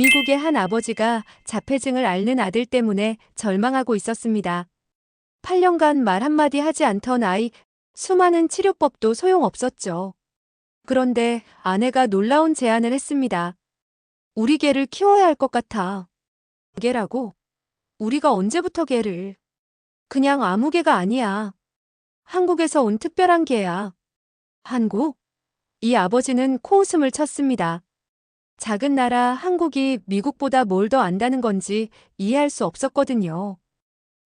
미국의 한 아버지가 자폐증을 앓는 아들 때문에 절망하고 있었습니다. 8년간 말 한마디 하지 않던 아이, 수많은 치료법도 소용없었죠. 그런데 아내가 놀라운 제안을 했습니다. 우리 개를 키워야 할 것 같아. 개라고? 우리가 언제부터 개를? 그냥 아무 개가 아니야. 한국에서 온 특별한 개야. 한국? 이 아버지는 코웃음을 쳤습니다. 작은 나라 한국이 미국보다 뭘 더 안다는 건지 이해할 수 없었거든요.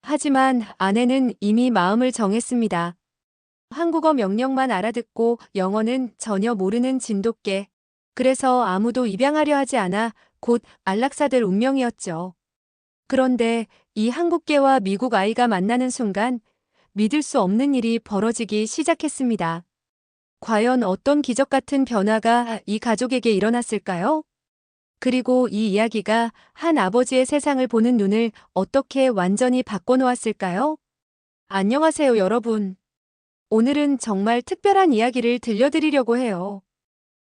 하지만 아내는 이미 마음을 정했습니다. 한국어 명령만 알아듣고 영어는 전혀 모르는 진돗개. 그래서 아무도 입양하려 하지 않아 곧 안락사될 운명이었죠. 그런데 이 한국개와 미국 아이가 만나는 순간 믿을 수 없는 일이 벌어지기 시작했습니다. 과연 어떤 기적 같은 변화가 이 가족에게 일어났을까요? 그리고 이 이야기가 한 아버지의 세상을 보는 눈을 어떻게 완전히 바꿔놓았을까요? 안녕하세요, 여러분. 오늘은 정말 특별한 이야기를 들려드리려고 해요.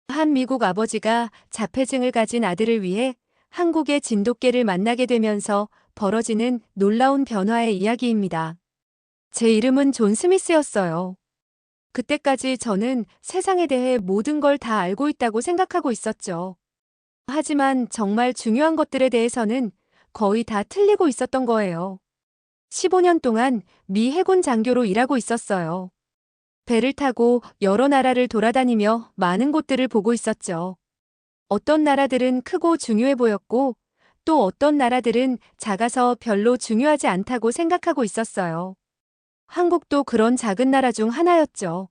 한 미국 아버지가 자폐증을 가진 아들을 위해 한국의 진돗개를 만나게 되면서 벌어지는 놀라운 변화의 이야기입니다. 제 이름은 존 스미스였어요. 그때까지 저는 세상에 대해 모든 걸 다 알고 있다고 생각하고 있었죠. 하지만 정말 중요한 것들에 대해서는 거의 다 틀리고 있었던 거예요. 15년 동안 미 해군 장교로 일하고 있었어요. 배를 타고 여러 나라를 돌아다니며 많은 곳들을 보고 있었죠. 어떤 나라들은 크고 중요해 보였고 또 어떤 나라들은 작아서 별로 중요하지 않다고 생각하고 있었어요. 한국도 그런 작은 나라 중 하나였죠.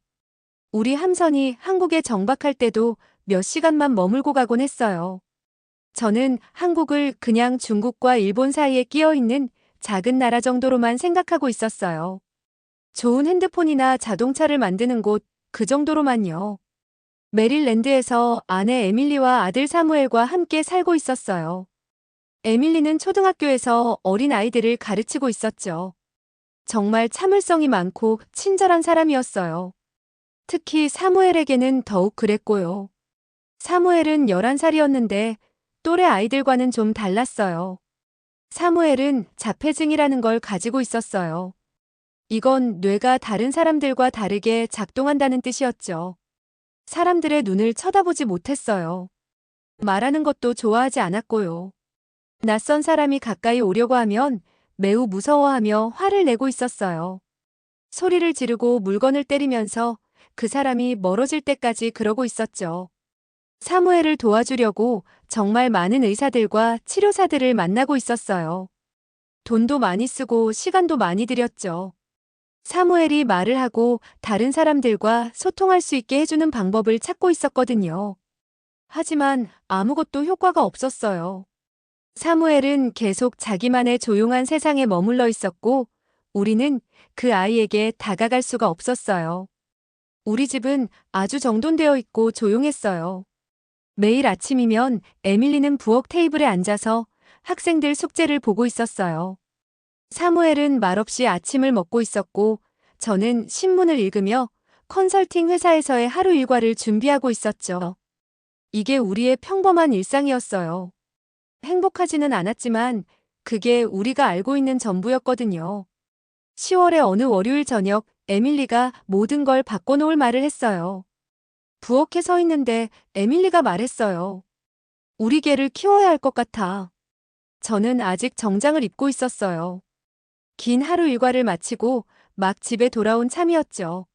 우리 함선이 한국에 정박할 때도 몇 시간만 머물고 가곤 했어요. 저는 한국을 그냥 중국과 일본 사이에 끼어 있는 작은 나라 정도로만 생각하고 있었어요. 좋은 핸드폰이나 자동차를 만드는 곳, 그 정도로만요. 메릴랜드에서 아내 에밀리와 아들 사무엘과 함께 살고 있었어요. 에밀리는 초등학교에서 어린 아이들을 가르치고 있었죠. 정말 참을성이 많고 친절한 사람이었어요. 특히 사무엘에게는 더욱 그랬고요. 사무엘은 11살이었는데 또래 아이들과는 좀 달랐어요. 사무엘은 자폐증이라는 걸 가지고 있었어요. 이건 뇌가 다른 사람들과 다르게 작동한다는 뜻이었죠. 사람들의 눈을 쳐다보지 못했어요. 말하는 것도 좋아하지 않았고요. 낯선 사람이 가까이 오려고 하면 매우 무서워하며 화를 내고 있었어요. 소리를 지르고 물건을 때리면서 그 사람이 멀어질 때까지 그러고 있었죠. 사무엘을 도와주려고 정말 많은 의사들과 치료사들을 만나고 있었어요. 돈도 많이 쓰고 시간도 많이 들였죠. 사무엘이 말을 하고 다른 사람들과 소통할 수 있게 해주는 방법을 찾고 있었거든요. 하지만 아무것도 효과가 없었어요. 사무엘은 계속 자기만의 조용한 세상에 머물러 있었고, 우리는 그 아이에게 다가갈 수가 없었어요. 우리 집은 아주 정돈되어 있고 조용했어요. 매일 아침이면 에밀리는 부엌 테이블에 앉아서 학생들 숙제를 보고 있었어요. 사무엘은 말없이 아침을 먹고 있었고, 저는 신문을 읽으며 컨설팅 회사에서의 하루 일과를 준비하고 있었죠. 이게 우리의 평범한 일상이었어요. 행복하지는 않았지만 그게 우리가 알고 있는 전부였거든요. 10월의 어느 월요일 저녁 에밀리가 모든 걸 바꿔놓을 말을 했어요. 부엌에 서 있는데 에밀리가 말했어요. 우리 개를 키워야 할 것 같아. 저는 아직 정장을 입고 있었어요. 긴 하루 일과를 마치고 막 집에 돌아온 참이었죠.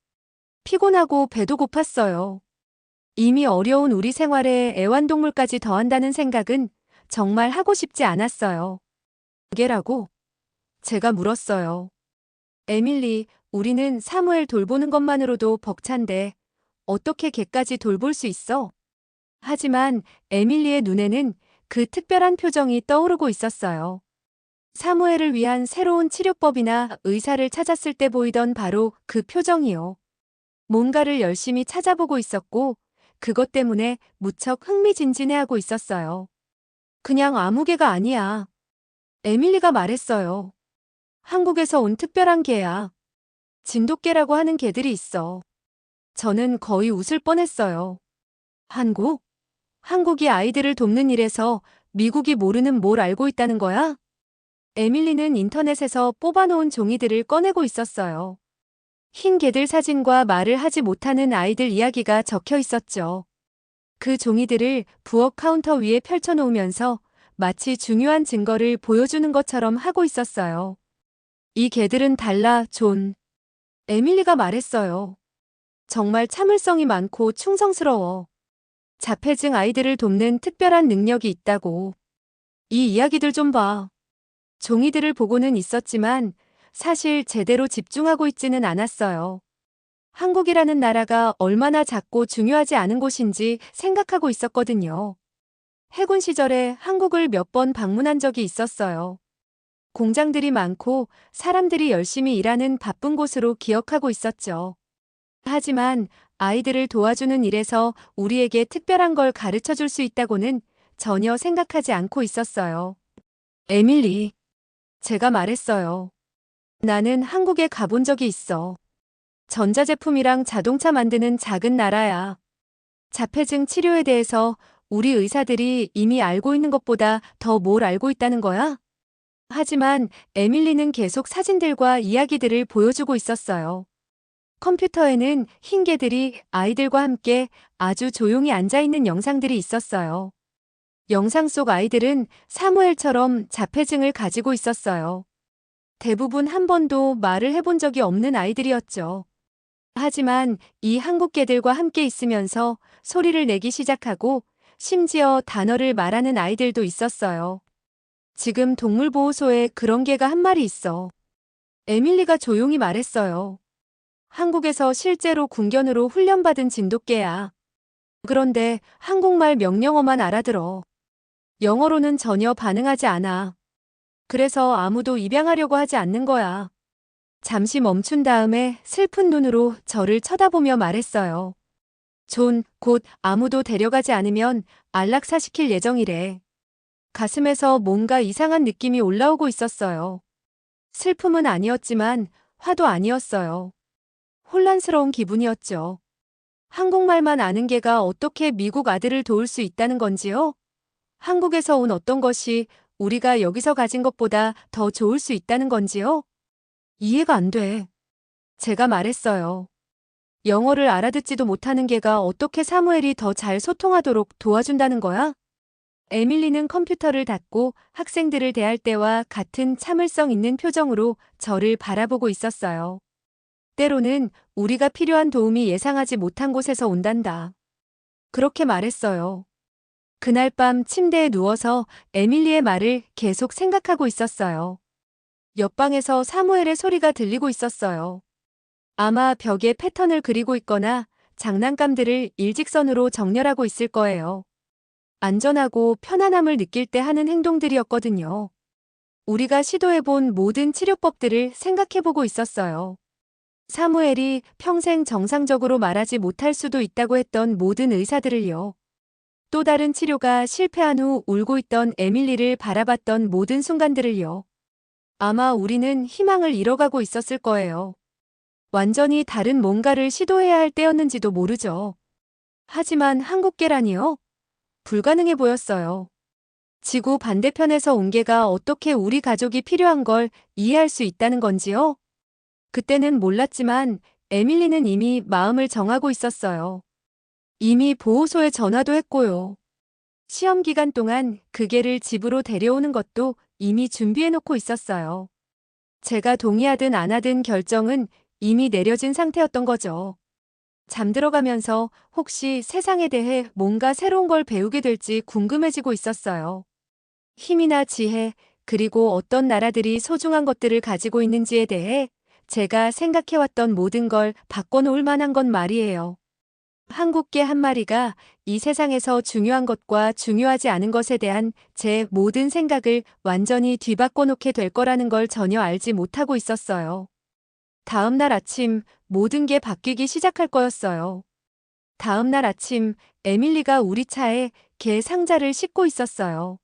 피곤하고 배도 고팠어요. 이미 어려운 우리 생활에 애완동물까지 더한다는 생각은 정말 하고 싶지 않았어요. 개라고? 제가 물었어요. 에밀리, 우리는 사무엘 돌보는 것만으로도 벅찬데 어떻게 개까지 돌볼 수 있어? 하지만 에밀리의 눈에는 그 특별한 표정이 떠오르고 있었어요. 사무엘을 위한 새로운 치료법이나 의사를 찾았을 때 보이던 바로 그 표정이요. 뭔가를 열심히 찾아보고 있었고 그것 때문에 무척 흥미진진해하고 있었어요. 그냥 아무 개가 아니야. 에밀리가 말했어요. 한국에서 온 특별한 개야. 진돗개라고 하는 개들이 있어. 저는 거의 웃을 뻔했어요. 한국? 한국이 아이들을 돕는 일에서 미국이 모르는 뭘 알고 있다는 거야? 에밀리는 인터넷에서 뽑아놓은 종이들을 꺼내고 있었어요. 흰 개들 사진과 말을 하지 못하는 아이들 이야기가 적혀 있었죠. 그 종이들을 부엌 카운터 위에 펼쳐놓으면서 마치 중요한 증거를 보여주는 것처럼 하고 있었어요. 이 개들은 달라, 존. 에밀리가 말했어요. 정말 참을성이 많고 충성스러워. 자폐증 아이들을 돕는 특별한 능력이 있다고. 이 이야기들 좀 봐. 종이들을 보고는 있었지만 사실 제대로 집중하고 있지는 않았어요. 한국이라는 나라가 얼마나 작고 중요하지 않은 곳인지 생각하고 있었거든요. 해군 시절에 한국을 몇 번 방문한 적이 있었어요. 공장들이 많고 사람들이 열심히 일하는 바쁜 곳으로 기억하고 있었죠. 하지만 아이들을 도와주는 일에서 우리에게 특별한 걸 가르쳐 줄 수 있다고는 전혀 생각하지 않고 있었어요. 에밀리, 제가 말했어요. 나는 한국에 가본 적이 있어. 전자제품이랑 자동차 만드는 작은 나라야. 자폐증 치료에 대해서 우리 의사들이 이미 알고 있는 것보다 더 뭘 알고 있다는 거야? 하지만 에밀리는 계속 사진들과 이야기들을 보여주고 있었어요. 컴퓨터에는 흰 개들이 아이들과 함께 아주 조용히 앉아있는 영상들이 있었어요. 영상 속 아이들은 사무엘처럼 자폐증을 가지고 있었어요. 대부분 한 번도 말을 해본 적이 없는 아이들이었죠. 하지만 이 한국 개들과 함께 있으면서 소리를 내기 시작하고 심지어 단어를 말하는 아이들도 있었어요. 지금 동물보호소에 그런 개가 한 마리 있어. 에밀리가 조용히 말했어요. 한국에서 실제로 군견으로 훈련받은 진돗개야. 그런데 한국말 명령어만 알아들어. 영어로는 전혀 반응하지 않아. 그래서 아무도 입양하려고 하지 않는 거야. 잠시 멈춘 다음에 슬픈 눈으로 저를 쳐다보며 말했어요. 존, 곧 아무도 데려가지 않으면 안락사시킬 예정이래. 가슴에서 뭔가 이상한 느낌이 올라오고 있었어요. 슬픔은 아니었지만 화도 아니었어요. 혼란스러운 기분이었죠. 한국말만 아는 개가 어떻게 미국 아들을 도울 수 있다는 건지요? 한국에서 온 어떤 것이 우리가 여기서 가진 것보다 더 좋을 수 있다는 건지요? 이해가 안 돼. 제가 말했어요. 영어를 알아듣지도 못하는 개가 어떻게 사무엘이 더 잘 소통하도록 도와준다는 거야? 에밀리는 컴퓨터를 닫고 학생들을 대할 때와 같은 참을성 있는 표정으로 저를 바라보고 있었어요. 때로는 우리가 필요한 도움이 예상하지 못한 곳에서 온단다. 그렇게 말했어요. 그날 밤 침대에 누워서 에밀리의 말을 계속 생각하고 있었어요. 옆방에서 사무엘의 소리가 들리고 있었어요. 아마 벽에 패턴을 그리고 있거나 장난감들을 일직선으로 정렬하고 있을 거예요. 안전하고 편안함을 느낄 때 하는 행동들이었거든요. 우리가 시도해본 모든 치료법들을 생각해보고 있었어요. 사무엘이 평생 정상적으로 말하지 못할 수도 있다고 했던 모든 의사들을요. 또 다른 치료가 실패한 후 울고 있던 에밀리를 바라봤던 모든 순간들을요. 아마 우리는 희망을 잃어가고 있었을 거예요. 완전히 다른 뭔가를 시도해야 할 때였는지도 모르죠. 하지만 한국계라니요? 불가능해 보였어요. 지구 반대편에서 온 개가 어떻게 우리 가족이 필요한 걸 이해할 수 있다는 건지요? 그때는 몰랐지만 에밀리는 이미 마음을 정하고 있었어요. 이미 보호소에 전화도 했고요. 시험 기간 동안 그 개를 집으로 데려오는 것도 이미 준비해놓고 있었어요. 제가 동의하든 안 하든 결정은 이미 내려진 상태였던 거죠. 잠들어가면서 혹시 세상에 대해 뭔가 새로운 걸 배우게 될지 궁금해지고 있었어요. 힘이나 지혜, 그리고 어떤 나라들이 소중한 것들을 가지고 있는지에 대해 제가 생각해왔던 모든 걸 바꿔놓을 만한 건 말이에요. 한국개 한 마리가 이 세상에서 중요한 것과 중요하지 않은 것에 대한 제 모든 생각을 완전히 뒤바꿔 놓게 될 거라는 걸 전혀 알지 못하고 있었어요. 다음 날 아침 모든 게 바뀌기 시작할 거였어요. 다음 날 아침 에밀리가 우리 차에 개 상자를 싣고 있었어요.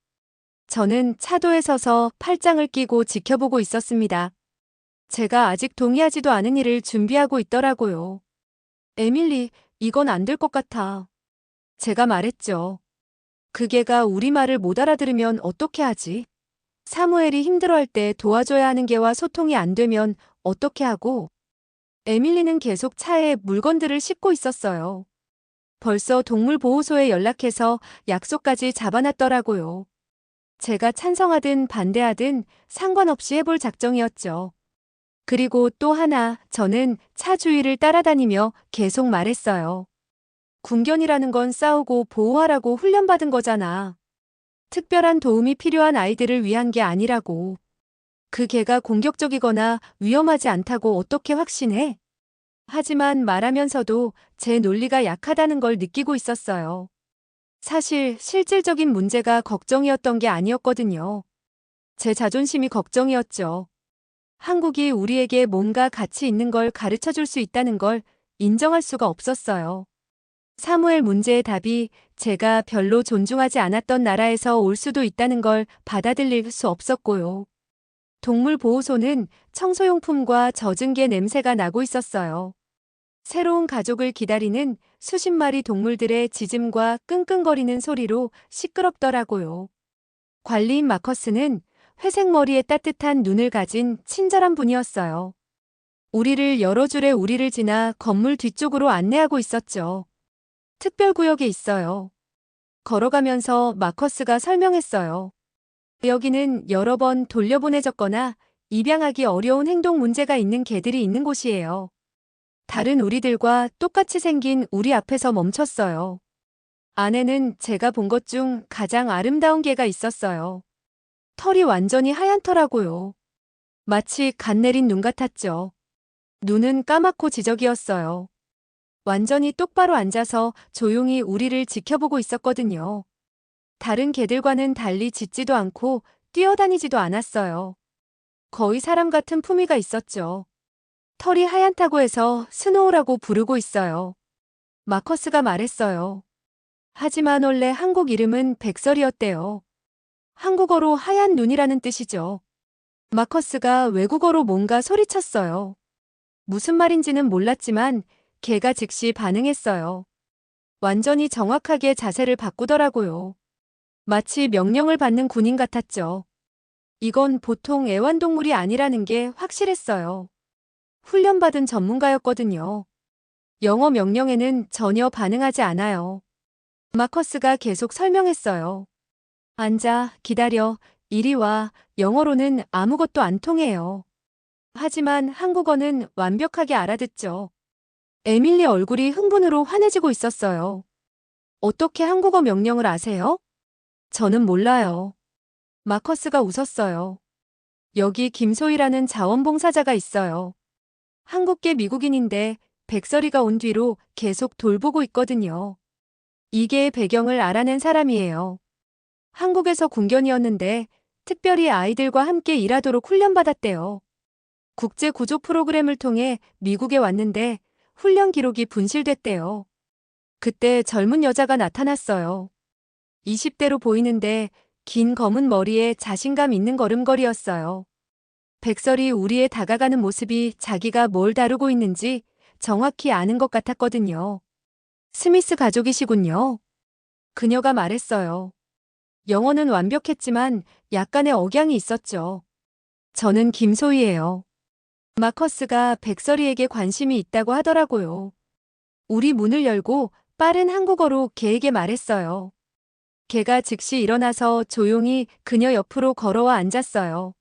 저는 차도에 서서 팔짱을 끼고 지켜보고 있었습니다. 제가 아직 동의하지도 않은 일을 준비하고 있더라고요. 에밀리, 이건 안 될 것 같아. 제가 말했죠. 그 개가 우리 말을 못 알아들으면 어떻게 하지? 사무엘이 힘들어할 때 도와줘야 하는 개와 소통이 안 되면 어떻게 하고? 에밀리는 계속 차에 물건들을 싣고 있었어요. 벌써 동물보호소에 연락해서 약속까지 잡아놨더라고요. 제가 찬성하든 반대하든 상관없이 해볼 작정이었죠. 그리고 또 하나, 저는 차 주위를 따라다니며 계속 말했어요. 군견이라는 건 싸우고 보호하라고 훈련받은 거잖아. 특별한 도움이 필요한 아이들을 위한 게 아니라고. 그 개가 공격적이거나 위험하지 않다고 어떻게 확신해? 하지만 말하면서도 제 논리가 약하다는 걸 느끼고 있었어요. 사실 실질적인 문제가 걱정이었던 게 아니었거든요. 제 자존심이 걱정이었죠. 한국이 우리에게 뭔가 가치 있는 걸 가르쳐 줄 수 있다는 걸 인정할 수가 없었어요. 사무엘 문제의 답이 제가 별로 존중하지 않았던 나라에서 올 수도 있다는 걸 받아들일 수 없었고요. 동물보호소는 청소용품과 젖은 개 냄새가 나고 있었어요. 새로운 가족을 기다리는 수십 마리 동물들의 짖음과 끙끙거리는 소리로 시끄럽더라고요. 관리인 마커스는 회색 머리에 따뜻한 눈을 가진 친절한 분이었어요. 우리를 여러 줄의 우리를 지나 건물 뒤쪽으로 안내하고 있었죠. 특별구역에 있어요. 걸어가면서 마커스가 설명했어요. 여기는 여러 번 돌려보내졌거나 입양하기 어려운 행동 문제가 있는 개들이 있는 곳이에요. 다른 우리들과 똑같이 생긴 우리 앞에서 멈췄어요. 안에는 제가 본 것 중 가장 아름다운 개가 있었어요. 털이 완전히 하얀 털하고요. 마치 갓 내린 눈 같았죠. 눈은 까맣고 지적이었어요. 완전히 똑바로 앉아서 조용히 우리를 지켜보고 있었거든요. 다른 개들과는 달리 짖지도 않고 뛰어다니지도 않았어요. 거의 사람 같은 품위가 있었죠. 털이 하얀다고 해서 스노우라고 부르고 있어요. 마커스가 말했어요. 하지만 원래 한국 이름은 백설이었대요. 한국어로 하얀 눈이라는 뜻이죠. 마커스가 외국어로 뭔가 소리쳤어요. 무슨 말인지는 몰랐지만 개가 즉시 반응했어요. 완전히 정확하게 자세를 바꾸더라고요. 마치 명령을 받는 군인 같았죠. 이건 보통 애완동물이 아니라는 게 확실했어요. 훈련받은 전문가였거든요. 영어 명령에는 전혀 반응하지 않아요. 마커스가 계속 설명했어요. 앉아, 기다려, 이리 와. 영어로는 아무것도 안 통해요. 하지만 한국어는 완벽하게 알아듣죠. 에밀리 얼굴이 흥분으로 환해지고 있었어요. 어떻게 한국어 명령을 아세요? 저는 몰라요. 마커스가 웃었어요. 여기 김소희라는 자원봉사자가 있어요. 한국계 미국인인데 백설이가 온 뒤로 계속 돌보고 있거든요. 이게 배경을 알아낸 사람이에요. 한국에서 군견이었는데 특별히 아이들과 함께 일하도록 훈련받았대요. 국제 구조 프로그램을 통해 미국에 왔는데 훈련 기록이 분실됐대요. 그때 젊은 여자가 나타났어요. 20대로 보이는데 긴 검은 머리에 자신감 있는 걸음걸이였어요. 백설이 우리에 다가가는 모습이 자기가 뭘 다루고 있는지 정확히 아는 것 같았거든요. 스미스 가족이시군요. 그녀가 말했어요. 영어는 완벽했지만 약간의 억양이 있었죠. 저는 김소희예요. 마커스가 백설이에게 관심이 있다고 하더라고요. 우리 문을 열고 빠른 한국어로 개에게 말했어요. 개가 즉시 일어나서 조용히 그녀 옆으로 걸어와 앉았어요.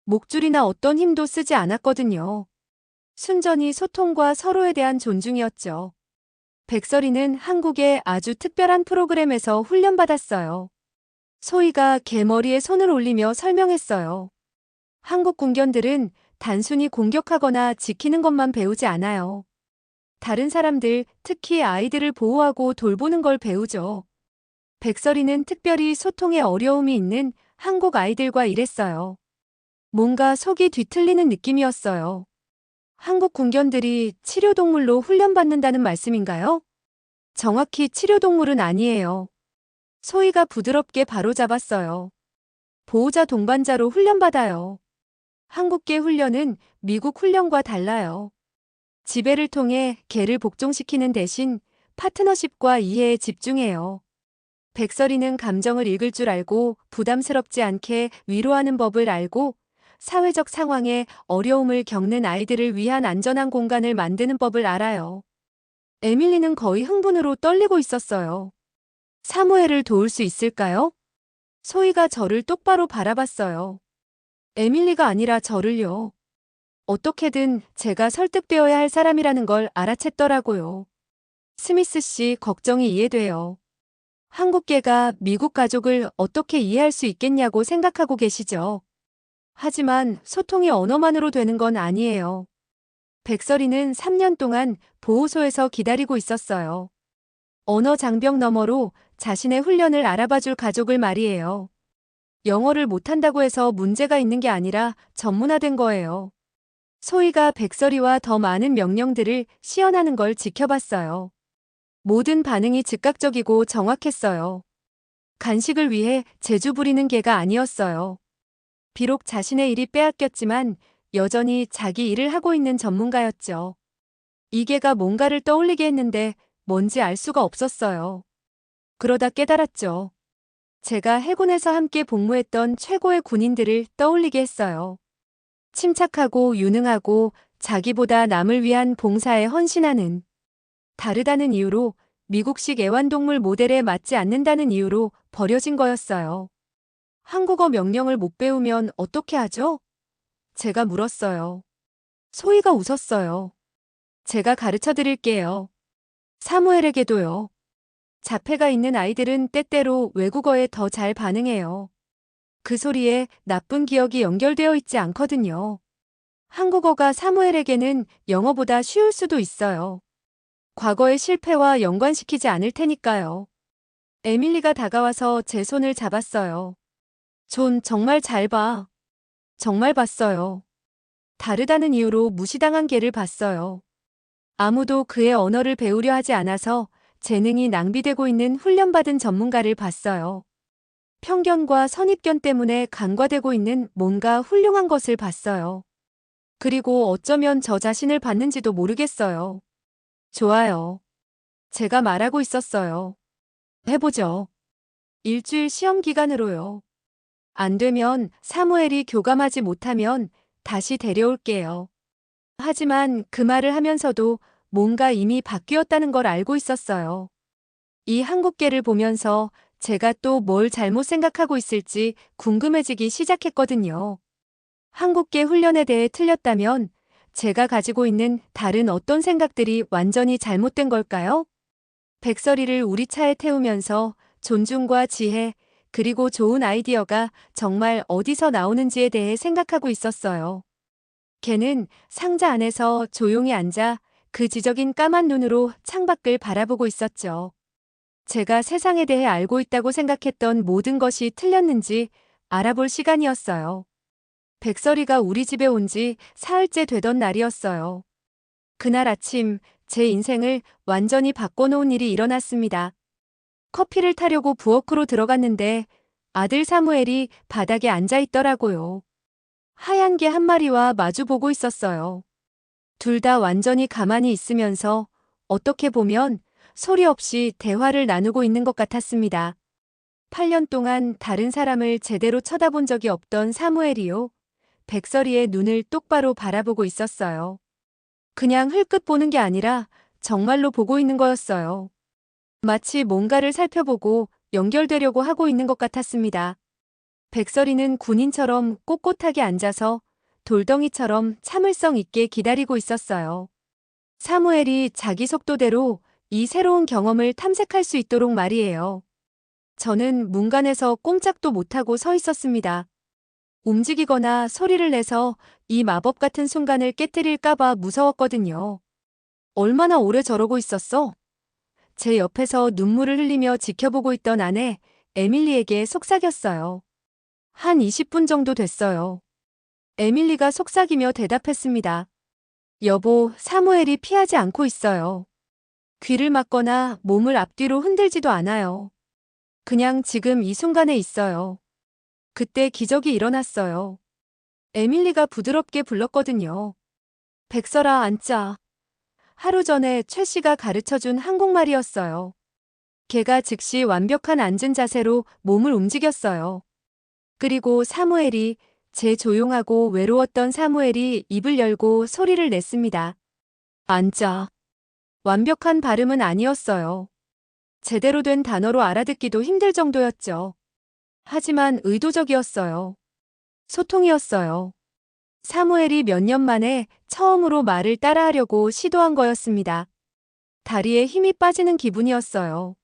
목줄이나 어떤 힘도 쓰지 않았거든요. 순전히 소통과 서로에 대한 존중이었죠. 백설이는 한국의 아주 특별한 프로그램에서 훈련받았어요. 소희가 개 머리에 손을 올리며 설명했어요. 한국 군견들은 단순히 공격하거나 지키는 것만 배우지 않아요. 다른 사람들, 특히 아이들을 보호하고 돌보는 걸 배우죠. 백설이는 특별히 소통에 어려움이 있는 한국 아이들과 일했어요. 뭔가 속이 뒤틀리는 느낌이었어요. 한국 군견들이 치료동물로 훈련받는다는 말씀인가요? 정확히 치료동물은 아니에요. 소희가 부드럽게 바로잡았어요. 보호자 동반자로 훈련받아요. 한국계 훈련은 미국 훈련과 달라요. 지배를 통해 개를 복종시키는 대신 파트너십과 이해에 집중해요. 백설이는 감정을 읽을 줄 알고 부담스럽지 않게 위로하는 법을 알고 사회적 상황에 어려움을 겪는 아이들을 위한 안전한 공간을 만드는 법을 알아요. 에밀리는 거의 흥분으로 떨리고 있었어요. 사무엘을 도울 수 있을까요? 소희가 저를 똑바로 바라봤어요. 에밀리가 아니라 저를요. 어떻게든 제가 설득되어야 할 사람이라는 걸 알아챘더라고요. 스미스 씨 걱정이 이해돼요. 한국계가 미국 가족을 어떻게 이해할 수 있겠냐고 생각하고 계시죠. 하지만 소통이 언어만으로 되는 건 아니에요. 백설이는 3년 동안 보호소에서 기다리고 있었어요. 언어 장벽 너머로 자신의 훈련을 알아봐줄 가족을 말이에요. 영어를 못한다고 해서 문제가 있는 게 아니라 전문화된 거예요. 소희가 백설이와 더 많은 명령들을 시연하는 걸 지켜봤어요. 모든 반응이 즉각적이고 정확했어요. 간식을 위해 재주 부리는 개가 아니었어요. 비록 자신의 일이 빼앗겼지만 여전히 자기 일을 하고 있는 전문가였죠. 이 개가 뭔가를 떠올리게 했는데 뭔지 알 수가 없었어요. 그러다 깨달았죠. 제가 해군에서 함께 복무했던 최고의 군인들을 떠올리게 했어요. 침착하고 유능하고 자기보다 남을 위한 봉사에 헌신하는, 다르다는 이유로 미국식 애완동물 모델에 맞지 않는다는 이유로 버려진 거였어요. 한국어 명령을 못 배우면 어떻게 하죠? 제가 물었어요. 소희가 웃었어요. 제가 가르쳐 드릴게요. 사무엘에게도요. 자폐가 있는 아이들은 때때로 외국어에 더 잘 반응해요. 그 소리에 나쁜 기억이 연결되어 있지 않거든요. 한국어가 사무엘에게는 영어보다 쉬울 수도 있어요. 과거의 실패와 연관시키지 않을 테니까요. 에밀리가 다가와서 제 손을 잡았어요. 존, 정말 잘 봐. 정말 봤어요. 다르다는 이유로 무시당한 개를 봤어요. 아무도 그의 언어를 배우려 하지 않아서 재능이 낭비되고 있는 훈련받은 전문가를 봤어요. 편견과 선입견 때문에 간과되고 있는 뭔가 훌륭한 것을 봤어요. 그리고 어쩌면 저 자신을 봤는지도 모르겠어요. 좋아요. 제가 말하고 있었어요. 해보죠. 일주일 시험 기간으로요. 안 되면 사무엘이 교감하지 못하면 다시 데려올게요. 하지만 그 말을 하면서도 뭔가 이미 바뀌었다는 걸 알고 있었어요. 이 한국계를 보면서 제가 또 뭘 잘못 생각하고 있을지 궁금해지기 시작했거든요. 한국계 훈련에 대해 틀렸다면 제가 가지고 있는 다른 어떤 생각들이 완전히 잘못된 걸까요? 백설이를 우리 차에 태우면서 존중과 지혜, 그리고 좋은 아이디어가 정말 어디서 나오는지에 대해 생각하고 있었어요. 걔는 상자 안에서 조용히 앉아 그 지적인 까만 눈으로 창밖을 바라보고 있었죠. 제가 세상에 대해 알고 있다고 생각했던 모든 것이 틀렸는지 알아볼 시간이었어요. 백설이가 우리 집에 온 지 사흘째 되던 날이었어요. 그날 아침 제 인생을 완전히 바꿔놓은 일이 일어났습니다. 커피를 타려고 부엌으로 들어갔는데 아들 사무엘이 바닥에 앉아 있더라고요. 하얀 개 한 마리와 마주보고 있었어요. 둘 다 완전히 가만히 있으면서 어떻게 보면 소리 없이 대화를 나누고 있는 것 같았습니다. 8년 동안 다른 사람을 제대로 쳐다본 적이 없던 사무엘이요. 백설이의 눈을 똑바로 바라보고 있었어요. 그냥 흘끗 보는 게 아니라 정말로 보고 있는 거였어요. 마치 뭔가를 살펴보고 연결되려고 하고 있는 것 같았습니다. 백설이는 군인처럼 꼿꼿하게 앉아서 돌덩이처럼 참을성 있게 기다리고 있었어요. 사무엘이 자기 속도대로 이 새로운 경험을 탐색할 수 있도록 말이에요. 저는 문간에서 꼼짝도 못하고 서 있었습니다. 움직이거나 소리를 내서 이 마법 같은 순간을 깨뜨릴까봐 무서웠거든요. 얼마나 오래 저러고 있었어? 제 옆에서 눈물을 흘리며 지켜보고 있던 아내 에밀리에게 속삭였어요. 한 20분 정도 됐어요. 에밀리가 속삭이며 대답했습니다. 여보, 사무엘이 피하지 않고 있어요. 귀를 막거나 몸을 앞뒤로 흔들지도 않아요. 그냥 지금 이 순간에 있어요. 그때 기적이 일어났어요. 에밀리가 부드럽게 불렀거든요. 백설아, 앉자. 하루 전에 최 씨가 가르쳐준 한국말이었어요. 걔가 즉시 완벽한 앉은 자세로 몸을 움직였어요. 그리고 사무엘이, 제 조용하고 외로웠던 사무엘이 입을 열고 소리를 냈습니다. 앉아. 완벽한 발음은 아니었어요. 제대로 된 단어로 알아듣기도 힘들 정도였죠. 하지만 의도적이었어요. 소통이었어요. 사무엘이 몇 년 만에 처음으로 말을 따라하려고 시도한 거였습니다. 다리에 힘이 빠지는 기분이었어요.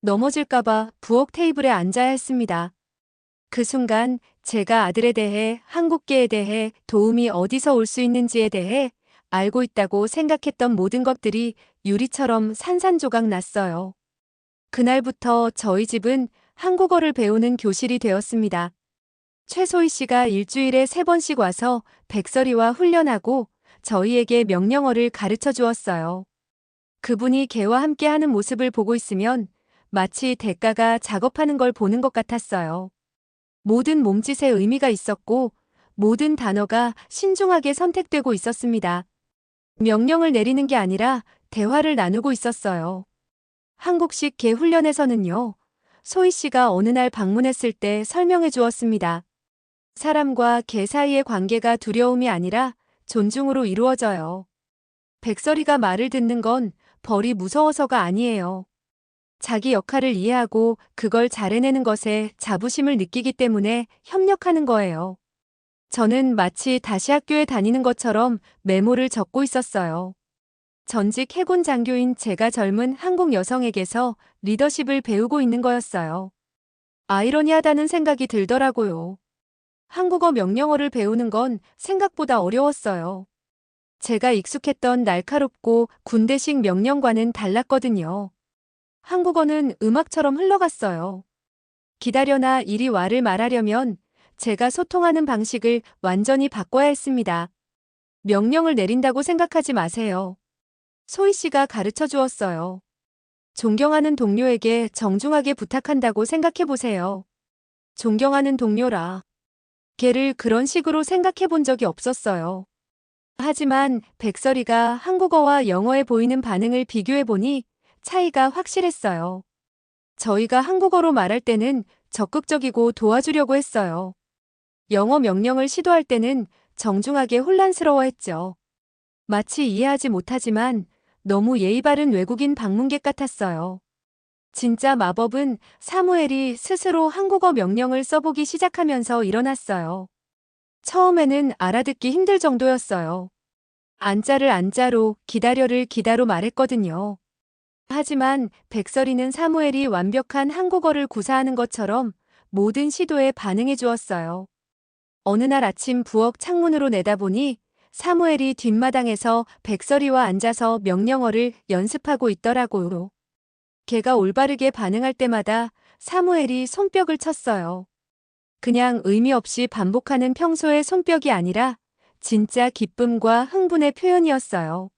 넘어질까봐 부엌 테이블에 앉아야 했습니다. 그 순간 제가 아들에 대해, 한국계에 대해, 도움이 어디서 올 수 있는지에 대해 알고 있다고 생각했던 모든 것들이 유리처럼 산산조각 났어요. 그날부터 저희 집은 한국어를 배우는 교실이 되었습니다. 최소희 씨가 일주일에 3번씩 와서 백설이와 훈련하고 저희에게 명령어를 가르쳐 주었어요. 그분이 개와 함께 하는 모습을 보고 있으면 마치 대가가 작업하는 걸 보는 것 같았어요. 모든 몸짓에 의미가 있었고 모든 단어가 신중하게 선택되고 있었습니다. 명령을 내리는 게 아니라 대화를 나누고 있었어요. 한국식 개 훈련에서는요, 소희 씨가 어느 날 방문했을 때 설명해 주었습니다. 사람과 개 사이의 관계가 두려움이 아니라 존중으로 이루어져요. 백설이가 말을 듣는 건 벌이 무서워서가 아니에요. 자기 역할을 이해하고 그걸 잘 해내는 것에 자부심을 느끼기 때문에 협력하는 거예요. 저는 마치 다시 학교에 다니는 것처럼 메모를 적고 있었어요. 전직 해군 장교인 제가 젊은 한국 여성에게서 리더십을 배우고 있는 거였어요. 아이러니하다는 생각이 들더라고요. 한국어 명령어를 배우는 건 생각보다 어려웠어요. 제가 익숙했던 날카롭고 군대식 명령과는 달랐거든요. 한국어는 음악처럼 흘러갔어요. 기다려나 이리 와를 말하려면 제가 소통하는 방식을 완전히 바꿔야 했습니다. 명령을 내린다고 생각하지 마세요. 소희 씨가 가르쳐 주었어요. 존경하는 동료에게 정중하게 부탁한다고 생각해 보세요. 존경하는 동료라. 걔를 그런 식으로 생각해 본 적이 없었어요. 하지만 백설이가 한국어와 영어에 보이는 반응을 비교해 보니 차이가 확실했어요. 저희가 한국어로 말할 때는 적극적이고 도와주려고 했어요. 영어 명령을 시도할 때는 정중하게 혼란스러워했죠. 마치 이해하지 못하지만 너무 예의 바른 외국인 방문객 같았어요. 진짜 마법은 사무엘이 스스로 한국어 명령을 써보기 시작하면서 일어났어요. 처음에는 알아듣기 힘들 정도였어요. 안자를 안자로, 기다려를 기다로 말했거든요. 하지만 백설이는 사무엘이 완벽한 한국어를 구사하는 것처럼 모든 시도에 반응해 주었어요. 어느 날 아침 부엌 창문으로 내다보니 사무엘이 뒷마당에서 백설이와 앉아서 명령어를 연습하고 있더라고요. 걔가 올바르게 반응할 때마다 사무엘이 손뼉을 쳤어요. 그냥 의미 없이 반복하는 평소의 손뼉이 아니라 진짜 기쁨과 흥분의 표현이었어요.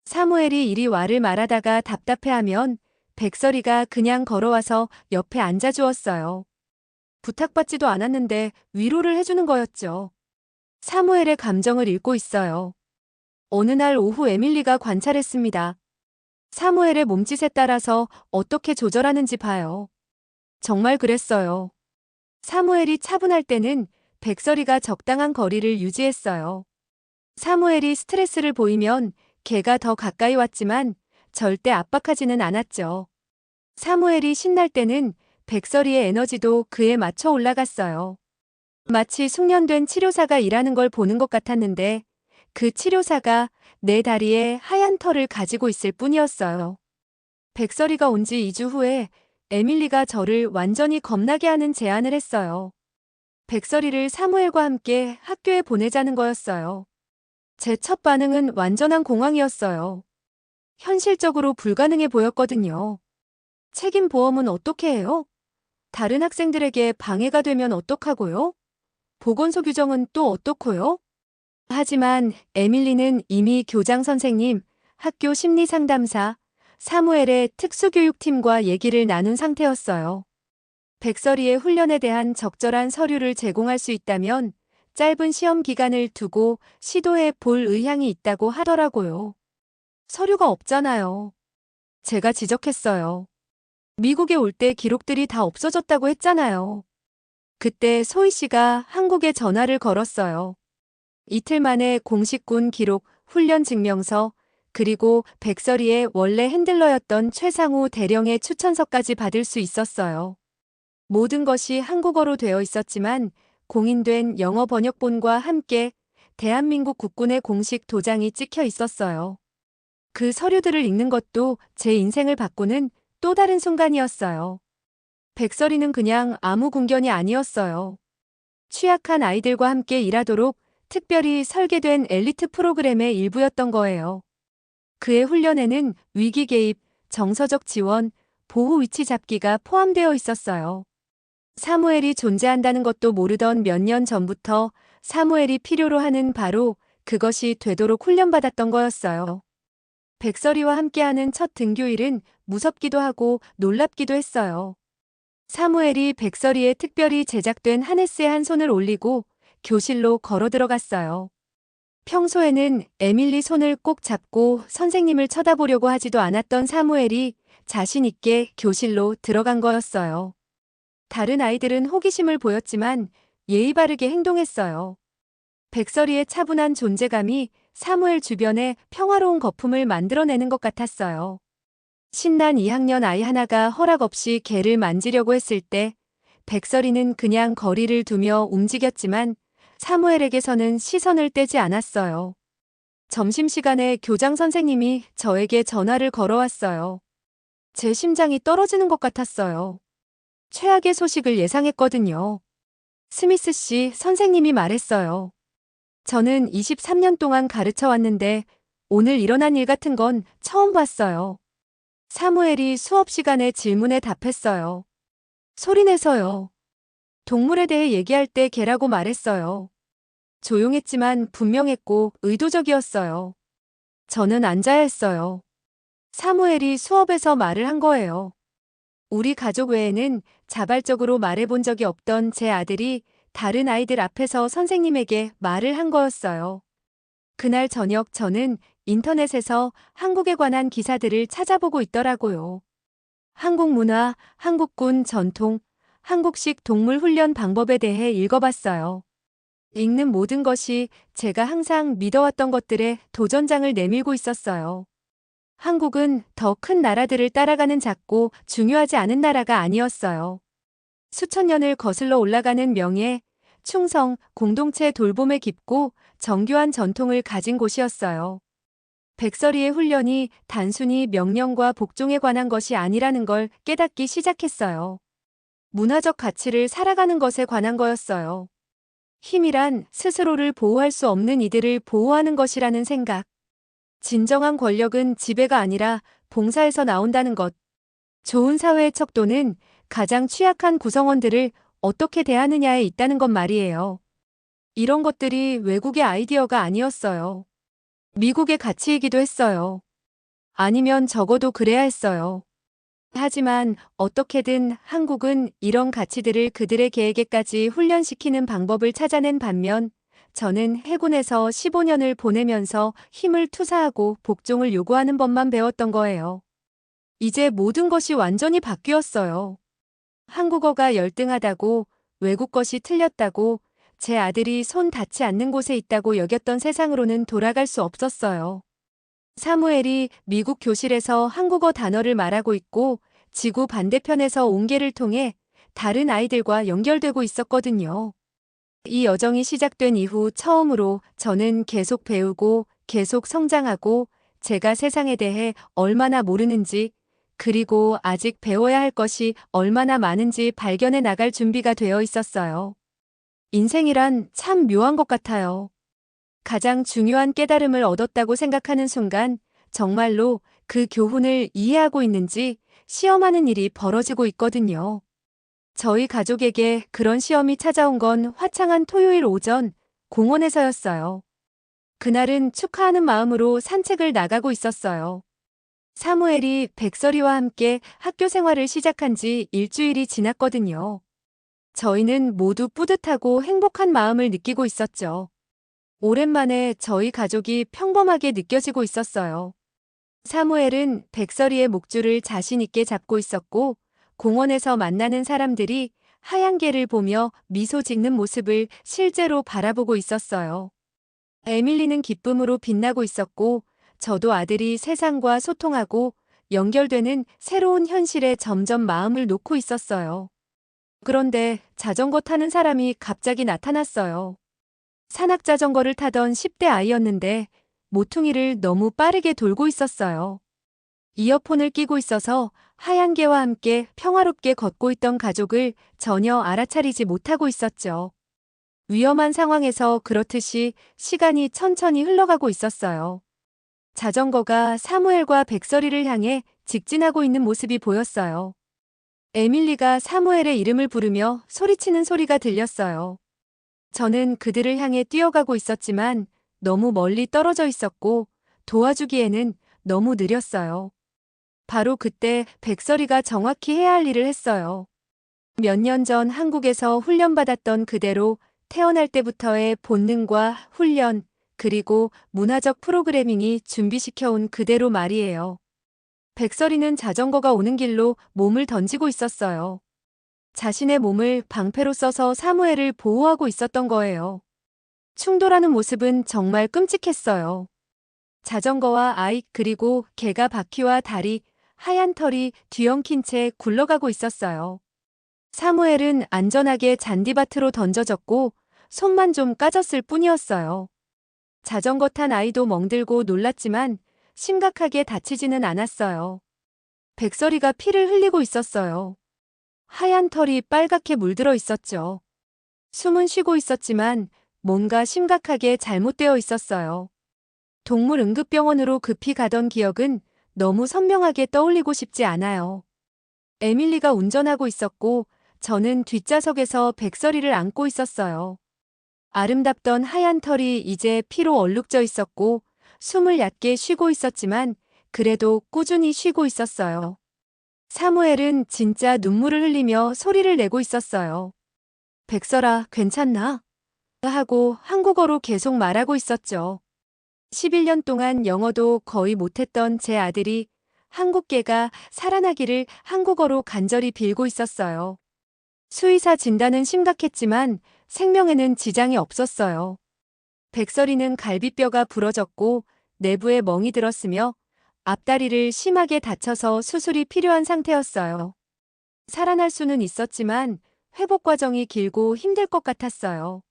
사무엘이 이리 와를 말하다가 답답해하면 백설이가 그냥 걸어와서 옆에 앉아주었어요. 부탁받지도 않았는데 위로를 해주는 거였죠. 사무엘의 감정을 읽고 있어요. 어느 날 오후 에밀리가 관찰했습니다. 사무엘의 몸짓에 따라서 어떻게 조절하는지 봐요. 정말 그랬어요. 사무엘이 차분할 때는 백설이가 적당한 거리를 유지했어요. 사무엘이 스트레스를 보이면 걔가 더 가까이 왔지만 절대 압박하지는 않았죠. 사무엘이 신날 때는 백설이의 에너지도 그에 맞춰 올라갔어요. 마치 숙련된 치료사가 일하는 걸 보는 것 같았는데 그 치료사가 내 다리에 하얀 털을 가지고 있을 뿐이었어요. 백설이가 온 지 2주 후에 에밀리가 저를 완전히 겁나게 하는 제안을 했어요. 백설이를 사무엘과 함께 학교에 보내자는 거였어요. 제 첫 반응은 완전한 공황이었어요. 현실적으로 불가능해 보였거든요. 책임 보험은 어떻게 해요? 다른 학생들에게 방해가 되면 어떡하고요? 보건소 규정은 또 어떻고요? 하지만 에밀리는 이미 교장 선생님, 학교 심리상담사, 사무엘의 특수교육팀과 얘기를 나눈 상태였어요. 백설이의 훈련에 대한 적절한 서류를 제공할 수 있다면 짧은 시험 기간을 두고 시도해 볼 의향이 있다고 하더라고요. 서류가 없잖아요. 제가 지적했어요. 미국에 올 때 기록들이 다 없어졌다고 했잖아요. 그때 소희 씨가 한국에 전화를 걸었어요. 이틀 만에 공식 군 기록, 훈련 증명서, 그리고 백설이의 원래 핸들러였던 최상우 대령의 추천서까지 받을 수 있었어요. 모든 것이 한국어로 되어 있었지만 공인된 영어 번역본과 함께 대한민국 국군의 공식 도장이 찍혀 있었어요. 그 서류들을 읽는 것도 제 인생을 바꾸는 또 다른 순간이었어요. 백설이는 그냥 아무 군견이 아니었어요. 취약한 아이들과 함께 일하도록 특별히 설계된 엘리트 프로그램의 일부였던 거예요. 그의 훈련에는 위기 개입, 정서적 지원, 보호 위치 잡기가 포함되어 있었어요. 사무엘이 존재한다는 것도 모르던 몇 년 전부터 사무엘이 필요로 하는 바로 그것이 되도록 훈련받았던 거였어요. 백설이와 함께하는 첫 등교일은 무섭기도 하고 놀랍기도 했어요. 사무엘이 백설이에 특별히 제작된 하네스에 한 손을 올리고 교실로 걸어 들어갔어요. 평소에는 에밀리 손을 꼭 잡고 선생님을 쳐다보려고 하지도 않았던 사무엘이 자신 있게 교실로 들어간 거였어요. 다른 아이들은 호기심을 보였지만 예의 바르게 행동했어요. 백설이의 차분한 존재감이 사무엘 주변에 평화로운 거품을 만들어내는 것 같았어요. 신난 2학년 아이 하나가 허락 없이 개를 만지려고 했을 때 백설이는 그냥 거리를 두며 움직였지만 사무엘에게서는 시선을 떼지 않았어요. 점심시간에 교장 선생님이 저에게 전화를 걸어왔어요. 제 심장이 떨어지는 것 같았어요. 최악의 소식을 예상했거든요. 스미스 씨 선생님이 말했어요. 저는 23년 동안 가르쳐 왔는데 오늘 일어난 일 같은 건 처음 봤어요. 사무엘이 수업 시간에 질문에 답했어요. 소리내서요. 동물에 대해 얘기할 때 개라고 말했어요. 조용했지만 분명했고 의도적이었어요. 저는 앉아야 했어요. 사무엘이 수업에서 말을 한 거예요. 우리 가족 외에는 자발적으로 말해본 적이 없던 제 아들이 다른 아이들 앞에서 선생님에게 말을 한 거였어요. 그날 저녁 저는 인터넷에서 한국에 관한 기사들을 찾아보고 있더라고요. 한국 문화, 한국군 전통, 한국식 동물 훈련 방법에 대해 읽어봤어요. 읽는 모든 것이 제가 항상 믿어왔던 것들에 도전장을 내밀고 있었어요. 한국은 더 큰 나라들을 따라가는 작고 중요하지 않은 나라가 아니었어요. 수천 년을 거슬러 올라가는 명예, 충성, 공동체 돌봄에 깊고 정교한 전통을 가진 곳이었어요. 백설이의 훈련이 단순히 명령과 복종에 관한 것이 아니라는 걸 깨닫기 시작했어요. 문화적 가치를 살아가는 것에 관한 거였어요. 힘이란 스스로를 보호할 수 없는 이들을 보호하는 것이라는 생각. 진정한 권력은 지배가 아니라 봉사에서 나온다는 것. 좋은 사회의 척도는 가장 취약한 구성원들을 어떻게 대하느냐에 있다는 것 말이에요. 이런 것들이 외국의 아이디어가 아니었어요. 미국의 가치이기도 했어요. 아니면 적어도 그래야 했어요. 하지만 어떻게든 한국은 이런 가치들을 그들의 계획에까지 훈련시키는 방법을 찾아낸 반면 저는 해군에서 15년을 보내면서 힘을 투사하고 복종을 요구하는 법만 배웠던 거예요. 이제 모든 것이 완전히 바뀌었어요. 한국어가 열등하다고, 외국 것이 틀렸다고, 제 아들이 손 닿지 않는 곳에 있다고 여겼던 세상으로는 돌아갈 수 없었어요. 사무엘이 미국 교실에서 한국어 단어를 말하고 있고 지구 반대편에서 온개를 통해 다른 아이들과 연결되고 있었거든요. 이 여정이 시작된 이후 처음으로 저는 계속 배우고 계속 성장하고 제가 세상에 대해 얼마나 모르는지 그리고 아직 배워야 할 것이 얼마나 많은지 발견해 나갈 준비가 되어 있었어요. 인생이란 참 묘한 것 같아요. 가장 중요한 깨달음을 얻었다고 생각하는 순간 정말로 그 교훈을 이해하고 있는지 시험하는 일이 벌어지고 있거든요. 저희 가족에게 그런 시험이 찾아온 건 화창한 토요일 오전 공원에서였어요. 그날은 축하하는 마음으로 산책을 나가고 있었어요. 사무엘이 백설이와 함께 학교 생활을 시작한 지 일주일이 지났거든요. 저희는 모두 뿌듯하고 행복한 마음을 느끼고 있었죠. 오랜만에 저희 가족이 평범하게 느껴지고 있었어요. 사무엘은 백설이의 목줄을 자신 있게 잡고 있었고 공원에서 만나는 사람들이 하얀 개를 보며 미소 짓는 모습을 실제로 바라보고 있었어요. 에밀리는 기쁨으로 빛나고 있었고, 저도 아들이 세상과 소통하고 연결되는 새로운 현실에 점점 마음을 놓고 있었어요. 그런데 자전거 타는 사람이 갑자기 나타났어요. 산악자전거를 타던 10대 아이였는데 모퉁이를 너무 빠르게 돌고 있었어요. 이어폰을 끼고 있어서 하얀 개와 함께 평화롭게 걷고 있던 가족을 전혀 알아차리지 못하고 있었죠. 위험한 상황에서 그렇듯이 시간이 천천히 흘러가고 있었어요. 자전거가 사무엘과 백설이를 향해 직진하고 있는 모습이 보였어요. 에밀리가 사무엘의 이름을 부르며 소리치는 소리가 들렸어요. 저는 그들을 향해 뛰어가고 있었지만 너무 멀리 떨어져 있었고 도와주기에는 너무 느렸어요. 바로 그때 백설이가 정확히 해야 할 일을 했어요. 몇 년 전 한국에서 훈련받았던 그대로 태어날 때부터의 본능과 훈련, 그리고 문화적 프로그래밍이 준비시켜온 그대로 말이에요. 백설이는 자전거가 오는 길로 몸을 던지고 있었어요. 자신의 몸을 방패로 써서 사무엘을 보호하고 있었던 거예요. 충돌하는 모습은 정말 끔찍했어요. 자전거와 아이 그리고 개가 바퀴와 다리, 하얀 털이 뒤엉킨 채 굴러가고 있었어요. 사무엘은 안전하게 잔디밭으로 던져졌고 손만 좀 까졌을 뿐이었어요. 자전거 탄 아이도 멍들고 놀랐지만 심각하게 다치지는 않았어요. 백설이가 피를 흘리고 있었어요. 하얀 털이 빨갛게 물들어 있었죠. 숨은 쉬고 있었지만 뭔가 심각하게 잘못되어 있었어요. 동물 응급병원으로 급히 가던 기억은 너무 선명하게 떠올리고 싶지 않아요. 에밀리가 운전하고 있었고 저는 뒷좌석에서 백설이를 안고 있었어요. 아름답던 하얀 털이 이제 피로 얼룩져 있었고 숨을 얕게 쉬고 있었지만 그래도 꾸준히 쉬고 있었어요. 사무엘은 진짜 눈물을 흘리며 소리를 내고 있었어요. 백설아, 괜찮나? 하고 한국어로 계속 말하고 있었죠. 11년 동안 영어도 거의 못했던 제 아들이 한국계가 살아나기를 한국어로 간절히 빌고 있었어요. 수의사 진단은 심각했지만 생명에는 지장이 없었어요. 백설이는 갈비뼈가 부러졌고 내부에 멍이 들었으며 앞다리를 심하게 다쳐서 수술이 필요한 상태였어요. 살아날 수는 있었지만 회복 과정이 길고 힘들 것 같았어요.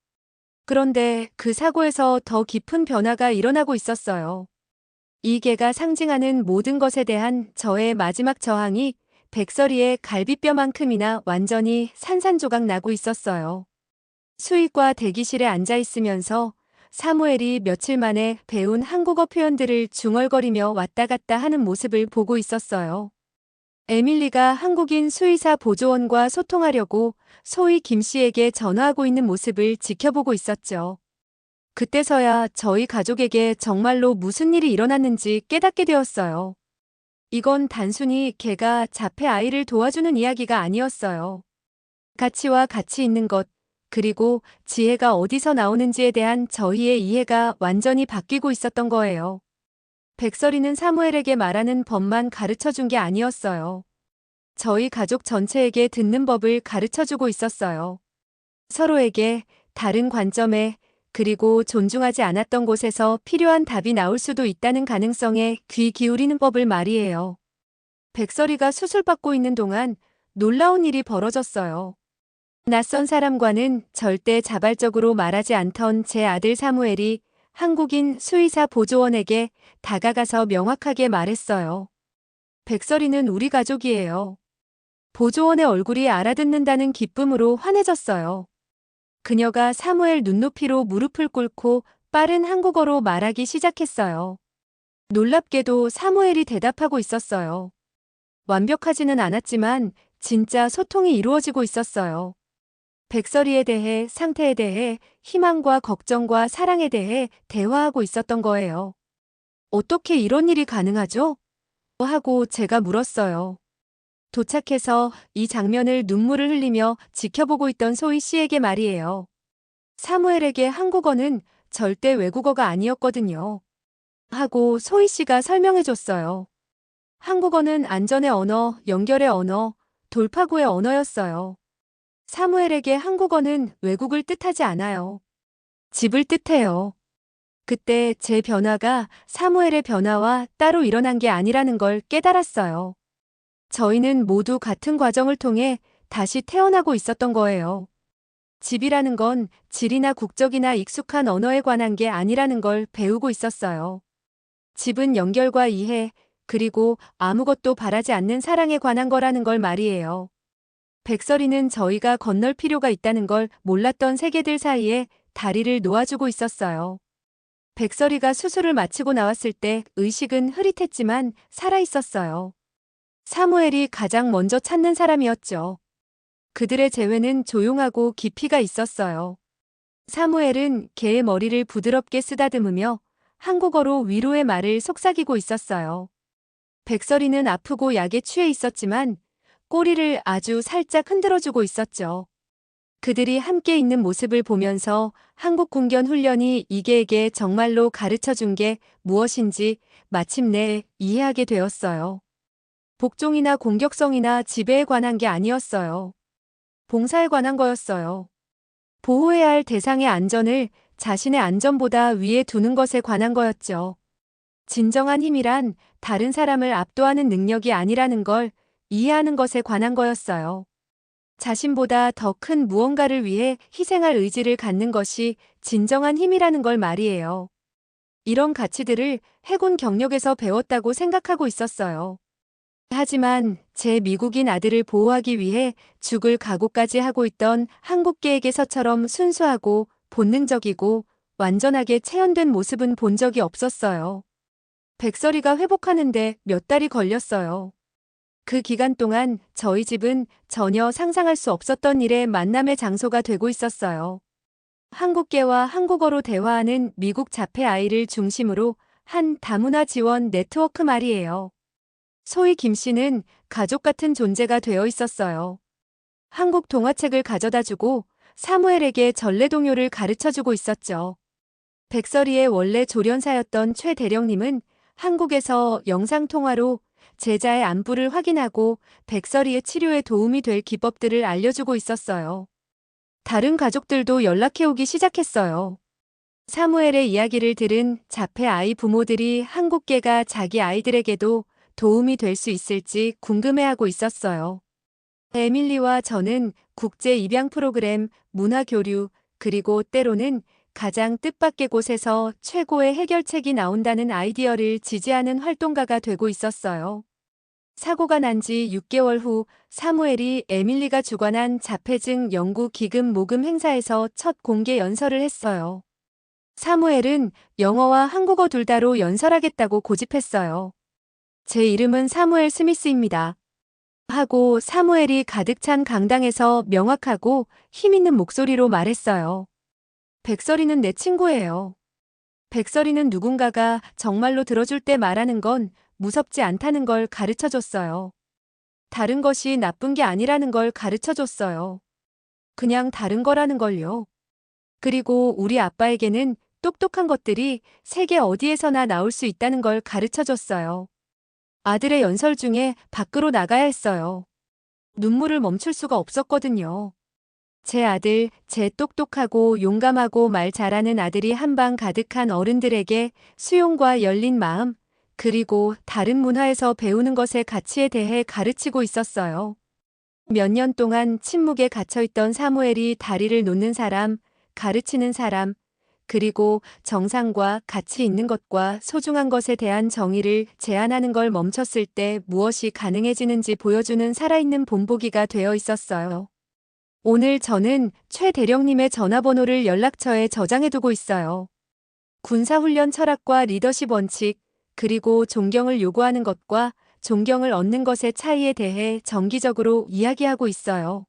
그런데 그 사고에서 더 깊은 변화가 일어나고 있었어요. 이 개가 상징하는 모든 것에 대한 저의 마지막 저항이 백설이의 갈비뼈만큼이나 완전히 산산조각 나고 있었어요. 수의과 대기실에 앉아 있으면서 사무엘이 며칠 만에 배운 한국어 표현들을 중얼거리며 왔다 갔다 하는 모습을 보고 있었어요. 에밀리가 한국인 수의사 보조원과 소통하려고 소위 김 씨에게 전화하고 있는 모습을 지켜보고 있었죠. 그때서야 저희 가족에게 정말로 무슨 일이 일어났는지 깨닫게 되었어요. 이건 단순히 개가 자폐 아이를 도와주는 이야기가 아니었어요. 가치와 가치 있는 것, 그리고 지혜가 어디서 나오는지에 대한 저희의 이해가 완전히 바뀌고 있었던 거예요. 백설이는 사무엘에게 말하는 법만 가르쳐 준 게 아니었어요. 저희 가족 전체에게 듣는 법을 가르쳐 주고 있었어요. 서로에게 다른 관점에 그리고 존중하지 않았던 곳에서 필요한 답이 나올 수도 있다는 가능성에 귀 기울이는 법을 말이에요. 백설이가 수술받고 있는 동안 놀라운 일이 벌어졌어요. 낯선 사람과는 절대 자발적으로 말하지 않던 제 아들 사무엘이 한국인 수의사 보조원에게 다가가서 명확하게 말했어요. 백설이는 우리 가족이에요. 보조원의 얼굴이 알아듣는다는 기쁨으로 환해졌어요. 그녀가 사무엘 눈높이로 무릎을 꿇고 빠른 한국어로 말하기 시작했어요. 놀랍게도 사무엘이 대답하고 있었어요. 완벽하지는 않았지만 진짜 소통이 이루어지고 있었어요. 백설이에 대해, 상태에 대해, 희망과 걱정과 사랑에 대해 대화하고 있었던 거예요. 어떻게 이런 일이 가능하죠? 하고 제가 물었어요. 도착해서 이 장면을 눈물을 흘리며 지켜보고 있던 소희 씨에게 말이에요. 사무엘에게 한국어는 절대 외국어가 아니었거든요. 하고 소희 씨가 설명해 줬어요. 한국어는 안전의 언어, 연결의 언어, 돌파구의 언어였어요. 사무엘에게 한국어는 외국을 뜻하지 않아요. 집을 뜻해요. 그때 제 변화가 사무엘의 변화와 따로 일어난 게 아니라는 걸 깨달았어요. 저희는 모두 같은 과정을 통해 다시 태어나고 있었던 거예요. 집이라는 건 질이나 국적이나 익숙한 언어에 관한 게 아니라는 걸 배우고 있었어요. 집은 연결과 이해, 그리고 아무것도 바라지 않는 사랑에 관한 거라는 걸 말이에요. 백설이는 저희가 건널 필요가 있다는 걸 몰랐던 세계들 사이에 다리를 놓아주고 있었어요. 백설이가 수술을 마치고 나왔을 때 의식은 흐릿했지만 살아있었어요. 사무엘이 가장 먼저 찾는 사람이었죠. 그들의 재회는 조용하고 깊이가 있었어요. 사무엘은 개의 머리를 부드럽게 쓰다듬으며 한국어로 위로의 말을 속삭이고 있었어요. 백설이는 아프고 약에 취해 있었지만 꼬리를 아주 살짝 흔들어주고 있었죠. 그들이 함께 있는 모습을 보면서 한국 궁견 훈련이 이계에게 정말로 가르쳐 준 게 무엇인지 마침내 이해하게 되었어요. 복종이나 공격성이나 지배에 관한 게 아니었어요. 봉사에 관한 거였어요. 보호해야 할 대상의 안전을 자신의 안전보다 위에 두는 것에 관한 거였죠. 진정한 힘이란 다른 사람을 압도하는 능력이 아니라는 걸 이해하는 것에 관한 거였어요. 자신보다 더 큰 무언가를 위해 희생할 의지를 갖는 것이 진정한 힘이라는 걸 말이에요. 이런 가치들을 해군 경력에서 배웠다고 생각하고 있었어요. 하지만 제 미국인 아들을 보호하기 위해 죽을 각오까지 하고 있던 한국계에게서처럼 순수하고 본능적이고 완전하게 체현된 모습은 본 적이 없었어요. 백설이가 회복하는데 몇 달이 걸렸어요. 그 기간 동안 저희 집은 전혀 상상할 수 없었던 일의 만남의 장소가 되고 있었어요. 한국계와 한국어로 대화하는 미국 자폐 아이를 중심으로 한 다문화 지원 네트워크 말이에요. 소위 김 씨는 가족 같은 존재가 되어 있었어요. 한국 동화책을 가져다주고 사무엘에게 전래동요를 가르쳐주고 있었죠. 백설이의 원래 조련사였던 최 대령님은 한국에서 영상통화로 제자의 안부를 확인하고 백설이의 치료에 도움이 될 기법들을 알려주고 있었어요. 다른 가족들도 연락해오기 시작했어요. 사무엘의 이야기를 들은 자폐 아이 부모들이 한국계가 자기 아이들에게도 도움이 될 수 있을지 궁금해하고 있었어요. 에밀리와 저는 국제 입양 프로그램, 문화 교류, 그리고 때로는 가장 뜻밖의 곳에서 최고의 해결책이 나온다는 아이디어를 지지하는 활동가가 되고 있었어요. 사고가 난 지 6개월 후 사무엘이 에밀리가 주관한 자폐증 연구 기금 모금 행사에서 첫 공개 연설을 했어요. 사무엘은 영어와 한국어 둘 다로 연설하겠다고 고집했어요. 제 이름은 사무엘 스미스입니다. 하고 사무엘이 가득 찬 강당에서 명확하고 힘있는 목소리로 말했어요. 백설이는 내 친구예요. 백설이는 누군가가 정말로 들어줄 때 말하는 건 무섭지 않다는 걸 가르쳐줬어요. 다른 것이 나쁜 게 아니라는 걸 가르쳐줬어요. 그냥 다른 거라는 걸요. 그리고 우리 아빠에게는 똑똑한 것들이 세계 어디에서나 나올 수 있다는 걸 가르쳐줬어요. 아들의 연설 중에 밖으로 나가야 했어요. 눈물을 멈출 수가 없었거든요. 제 아들, 제 똑똑하고 용감하고 말 잘하는 아들이 한방 가득한 어른들에게 수용과 열린 마음, 그리고 다른 문화에서 배우는 것의 가치에 대해 가르치고 있었어요. 몇 년 동안 침묵에 갇혀있던 사무엘이 다리를 놓는 사람, 가르치는 사람, 그리고 정상과 가치 있는 것과 소중한 것에 대한 정의를 제안하는 걸 멈췄을 때 무엇이 가능해지는지 보여주는 살아있는 본보기가 되어 있었어요. 오늘 저는 최 대령님의 전화번호를 연락처에 저장해두고 있어요. 군사훈련 철학과 리더십 원칙, 그리고 존경을 요구하는 것과 존경을 얻는 것의 차이에 대해 정기적으로 이야기하고 있어요.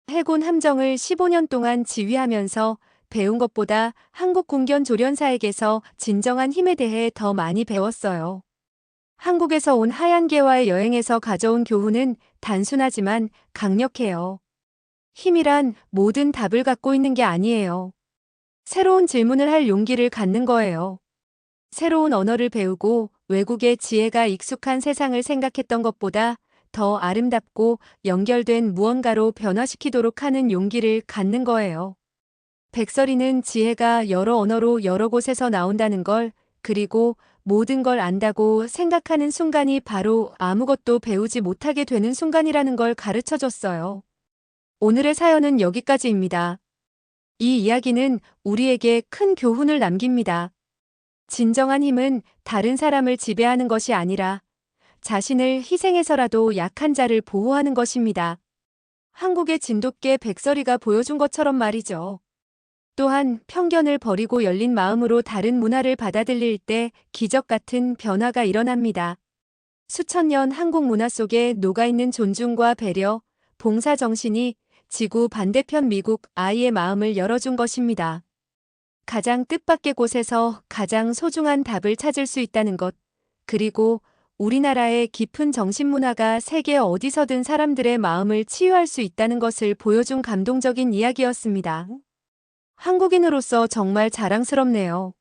해군 함정을 15년 동안 지휘하면서 배운 것보다 한국 군견 조련사에게서 진정한 힘에 대해 더 많이 배웠어요. 한국에서 온 하얀개와의 여행에서 가져온 교훈은 단순하지만 강력해요. 힘이란 모든 답을 갖고 있는 게 아니에요. 새로운 질문을 할 용기를 갖는 거예요. 새로운 언어를 배우고 외국의 지혜가 익숙한 세상을 생각했던 것보다 더 아름답고 연결된 무언가로 변화시키도록 하는 용기를 갖는 거예요. 백설이는 지혜가 여러 언어로 여러 곳에서 나온다는 걸, 그리고 모든 걸 안다고 생각하는 순간이 바로 아무것도 배우지 못하게 되는 순간이라는 걸 가르쳐 줬어요. 오늘의 사연은 여기까지입니다. 이 이야기는 우리에게 큰 교훈을 남깁니다. 진정한 힘은 다른 사람을 지배하는 것이 아니라 자신을 희생해서라도 약한 자를 보호하는 것입니다. 한국의 진돗개 백설이가 보여준 것처럼 말이죠. 또한 편견을 버리고 열린 마음으로 다른 문화를 받아들일 때 기적 같은 변화가 일어납니다. 수천 년 한국 문화 속에 녹아있는 존중과 배려, 봉사 정신이 지구 반대편 미국 아이의 마음을 열어준 것입니다. 가장 뜻밖의 곳에서 가장 소중한 답을 찾을 수 있다는 것, 그리고 우리나라의 깊은 정신문화가 세계 어디서든 사람들의 마음을 치유할 수 있다는 것을 보여준 감동적인 이야기였습니다. 한국인으로서 정말 자랑스럽네요.